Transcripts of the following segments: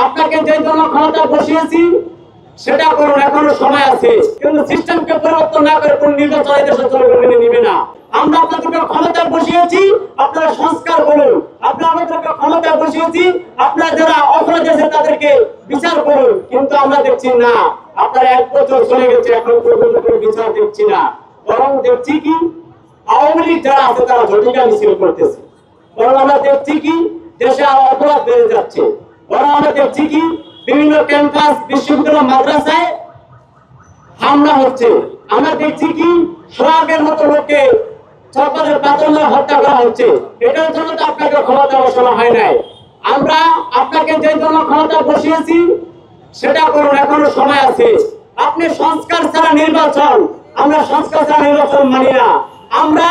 আপনাকে যে জন্য ক্ষমতা বসিয়েছি সেটা করুন, এখনো সময় আছে। কিন্তু সিস্টেমকে পরিবর্তন না করে কোন নির্বাচন দেশে জনগণ মেনে নিবে না। আমরা আপনাদেরকে ক্ষমতা বসিয়েছি, আপনারা সংস্কার করুন। আমরা আমাদেরকে ক্ষমতা বসিয়েছি, আপনারা যারা অপরাধ আছে তাদেরকে বিচার করুন। কিন্তু আমরা দেখছি না, আপনারা 1 বছর চলে গেছে, এখন পর্যন্ত কোনো বিচার দেখছি না। বরং দেখছি কি আওয়ামী লীগ যারা আছে তারা ঝটিকা মিছিল করতেছে। বরং আমরা দেখছি কি দেশে আরো অপরাধ বেড়ে যাচ্ছে। বরং আমরা দেখছি কি বিভিন্ন ক্যাম্পাস, বিশ্ববিদ্যালয়, মাদ্রাসায় হামলা হচ্ছে। আমরা দেখছি কি সোহাগের মতো লোককে সরকারের প্রাধান্য হত্যা করা হচ্ছে। এটার জন্য তো আপনাকে ক্ষমতা বসানো হয় নাই। আমরা আপনাকে যে জন্য ক্ষমতা বসিয়েছি সেটা করুন, এখনো সময় আছে। আপনি সংস্কার ছাড়া নির্বাচন, আমরা সংস্কার ছাড়া নির্বাচন মানি না। আমরা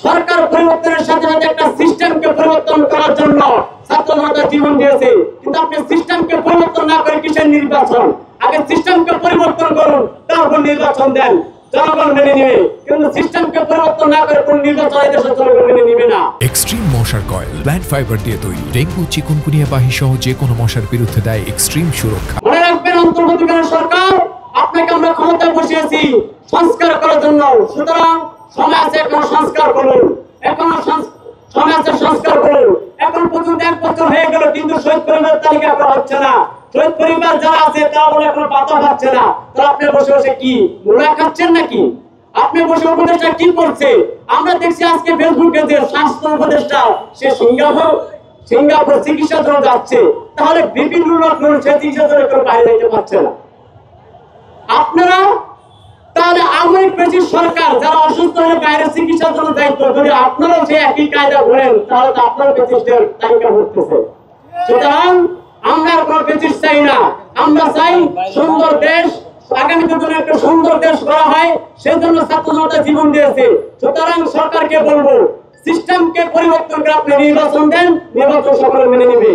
সরকার পরিবর্তনের সাথে সাথে একটা সিস্টেমকে পরিবর্তন করার জন্য ছাত্র জনতা জীবন দিয়েছে। কিন্তু আপনি সিস্টেমকে পরিবর্তন না করে কিসের নির্বাচন? আগে সিস্টেমকে পরিবর্তন করুন, তারপর নির্বাচন দেন, জনগণ মেনে নেবে। কিন্তু সিস্টেমকে পরিবর্তন না করে কোন নির্বাচন দেশের জনগণ মেনে নেবে না। এক্সট্রিম মশার কয়েল প্ল্যান্ট ফাইবার দিয়ে তৈরি, ডেঙ্গু, চিকুনগুনিয়া বাহি সহ যে কোনো মশার বিরুদ্ধে দেয় এক্সট্রিম সুরক্ষা। মনে রাখবেন, অন্তর্বর্তীকালীন সরকার আপনাকে আমরা ক্ষমতায় বসিয়েছি সংস্কার করার জন্য। সুতরাং সময় আছে, এখন সংস্কার করুন। এখনো সময় আছে, সংস্কার করুন। এখন পর্যন্ত 1 বছর হয়ে গেল, কিন্তু শহীদ পরিবারের তালিকা করা হচ্ছে না। শহীদ পরিবার যারা আছে তারা বলে এখনো পাতা পাচ্ছে না। তারা আপনি বসে বসে কি মুলা খাচ্ছেন নাকি? আপনি বসে উপদেষ্টা কি করছে? আমরা দেখছি আজকে ফেসবুকে যে স্বাস্থ্য উপদেষ্টা সে সিঙ্গাপুর চিকিৎসার জন্য যাচ্ছে। তাহলে বিভিন্ন লোক সে চিকিৎসার জন্য কেউ বাইরে যেতে পারছে না। আপনারা তাহলে আওয়ামী লীগ সরকার যারা অসুস্থ হয়ে বাইরে চিকিৎসার জন্য দায়িত্ব, যদি আপনারাও সেই একই কায়দা করেন তাহলে তো আপনার পেশিস্টের তালিকা ভরতেছে। সুতরাং আমরা কোনো পেশিস চাই না। আমরা চাই সুন্দর দেশ, আগামীতে জন্য একটা সুন্দর দেশ করা হয়, সেজন্য ছাত্র জনতা জীবন দিয়েছে। সুতরাং সরকারকে বলবো, সিস্টেমকে পরিবর্তন করে আপনি নির্বাচন দেন, নির্বাচন সকলে মেনে নেবে।